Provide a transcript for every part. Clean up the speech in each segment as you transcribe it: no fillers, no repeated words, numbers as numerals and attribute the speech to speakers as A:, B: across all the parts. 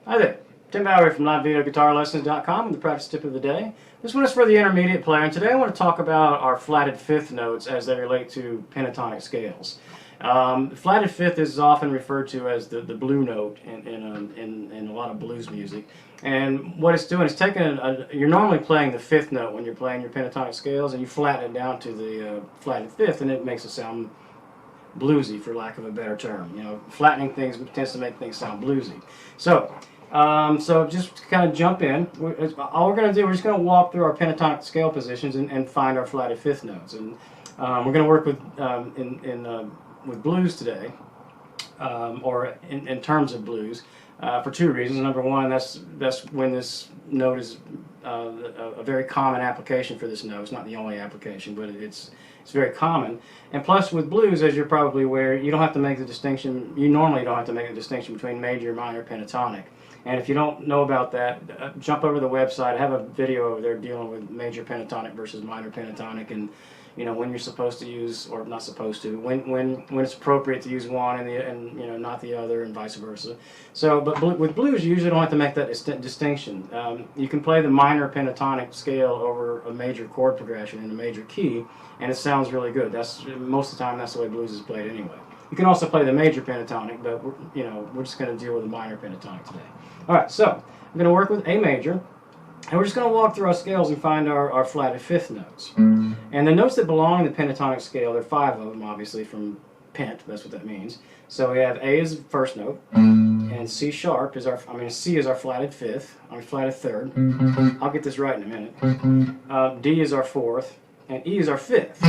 A: Hi there, Tim Bowery from LiveVideoGuitarLessons.com with the practice tip of the day. This one is for the intermediate player, and today I want to talk about our flatted fifth notes as they relate to pentatonic scales. Flatted fifth is often referred to as the blue note in a lot of blues music. And what it's doing is taking you're normally playing the fifth note when you're playing your pentatonic scales, and you flatten it down to the flatted fifth, and it makes it sound bluesy, for lack of a better term. You know, flattening things tends to make things sound bluesy. So just to kind of jump in, all we're going to do, we're just going to walk through our pentatonic scale positions and find our flatted fifth notes. And we're going to work with with blues today, or in terms of blues, for two reasons. Number one, that's when this note is a very common application for this note. It's not the only application, but it's very common. And plus, with blues, as you're probably aware, you don't have to make the distinction. You normally don't have to make the distinction between major, minor, pentatonic. And if you don't know about that, jump over to the website. I have a video over there dealing with major pentatonic versus minor pentatonic, and when you're supposed to use, or not supposed to, when it's appropriate to use one and not the other, and vice versa. So, but with blues, you usually don't have to make that distinction. You can play the minor pentatonic scale over a major chord progression in a major key, and it sounds really good. That's most of the time that's the way blues is played anyway. You can also play the major pentatonic, but we're just going to deal with the minor pentatonic today. All right, so I'm going to work with A major, and we're just going to walk through our scales and find our flatted fifth notes. And the notes that belong in the pentatonic scale, there are 5 of them, obviously, from pent. That's what that means. So we have A is the first note, and C sharp is C is our flatted fifth, our flatted third. I'll get this right in a minute. D is our fourth, and E is our fifth.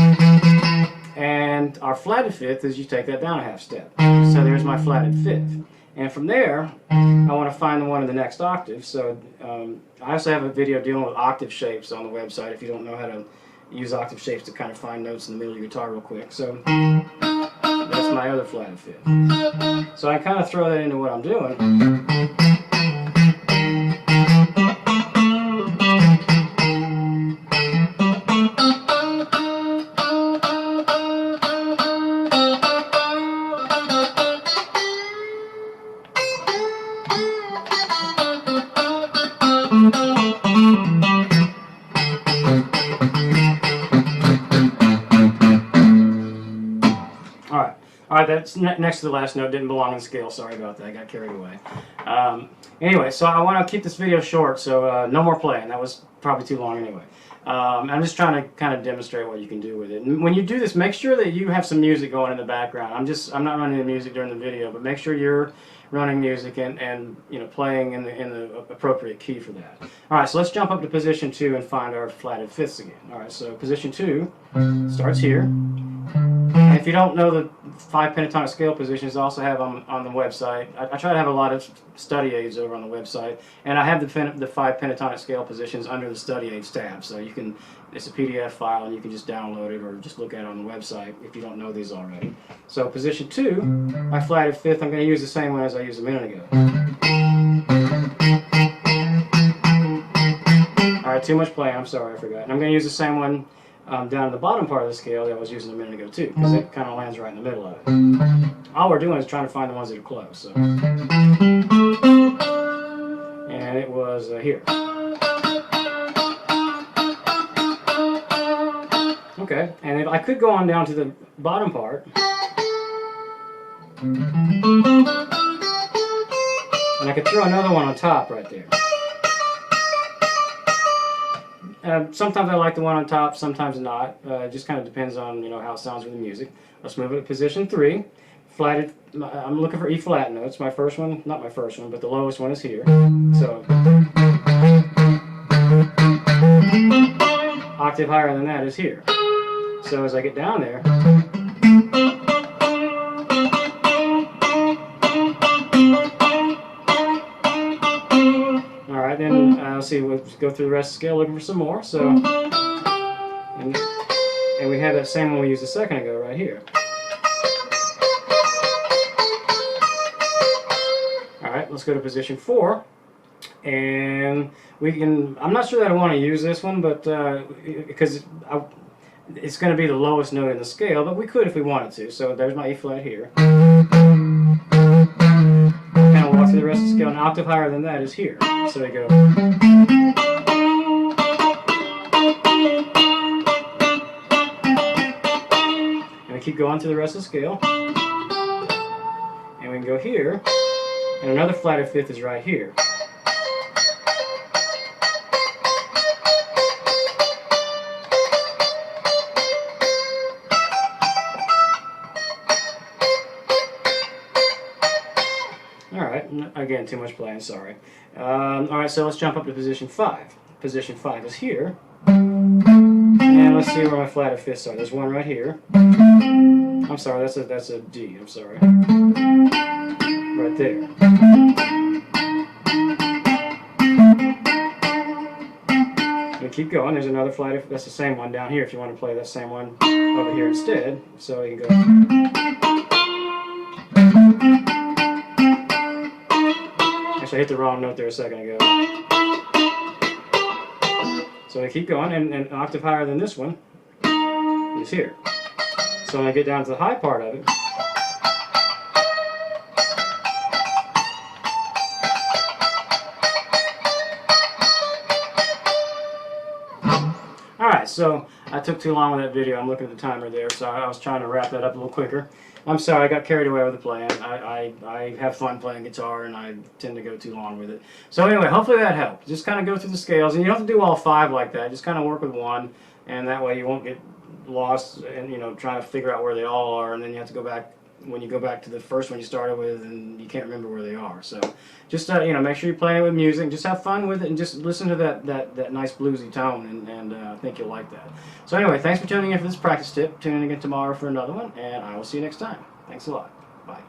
A: And our flatted fifth is you take that down a half step. So there's my flatted fifth. And from there, I want to find the one in the next octave. So I also have a video dealing with octave shapes on the website if you don't know how to use octave shapes to kind of find notes in the middle of your guitar real quick. So that's my other flatted fifth. So I kind of throw that into what I'm doing. All right, that's next to the last note. Didn't belong in the scale. Sorry about that. I got carried away. Anyway, so I want to keep this video short, so no more playing. That was probably too long anyway. I'm just trying to kind of demonstrate what you can do with it. And when you do this, make sure that you have some music going in the background. I'm not running the music during the video, but make sure you're running music and playing in the appropriate key for that. All right, so let's jump up to position 2 and find our flatted fifths again. All right, so position 2 starts here. And if you don't know the 5 pentatonic scale positions, I also have on the website. I try to have a lot of study aids over on the website, and I have the 5 pentatonic scale positions under the study aids tab. So you can, it's a PDF file, and you can just download it or just look at it on the website if you don't know these already. So position 2, my flatted fifth, I'm going to use the same one as I used a minute ago. All right, too much playing. I'm sorry, I forgot. And I'm going to use the same one down at the bottom part of the scale that I was using a minute ago too, because it kind of lands right in the middle of it. All we're doing is trying to find the ones that are close. So. And it was here. Okay, and if I could go on down to the bottom part. And I could throw another one on top right there. Sometimes I like the one on top, sometimes not. It just kind of depends on how it sounds with the music. Let's move it to position 3. Flatted. I'm looking for E flat notes. My first one, not my first one, but the lowest one is here. So octave higher than that is here. So as I get down there. Alright, then let's see, we'll go through the rest of the scale looking for some more. So, and we have that same one we used a second ago right here. Alright, let's go to position 4. And we can, I'm not sure that I want to use this one, but because it's going to be the lowest note in the scale, but we could if we wanted to. So there's my E flat here. Kind of walk through the rest of the scale. An octave higher than that is here. So you go. And we keep going through the rest of the scale. And we can go here. And another flatted fifth is right here. Alright, again, too much playing, sorry. Alright, so let's jump up to position 5. Position 5 is here. And let's see where my flatted fifths are. There's one right here. I'm sorry, that's a D, I'm sorry. Right there. And keep going, there's another flatted, that's the same one down here if you want to play that same one over here instead. So you can go. Actually, I hit the wrong note there a second ago. So I keep going, and an octave higher than this one is here. So when I get down to the high part of it, alright, so I took too long with that video. I'm looking at the timer there, so I was trying to wrap that up a little quicker. I'm sorry, I got carried away with the playing. I have fun playing guitar, and I tend to go too long with it. So anyway, hopefully that helped. Just kind of go through the scales, and you don't have to do all 5 like that. Just kind of work with one, and that way you won't get lost and, you know, trying to figure out where they all are, and then you have to go back when you go back to the first one you started with, and you can't remember where they are. So just you know, make sure you're playing it with music, just have fun with it, and just listen to that nice bluesy tone, and I think you'll like that. So anyway, thanks for tuning in for this practice tip. Tune in again tomorrow for another one, and I will see you next time. Thanks a lot. Bye.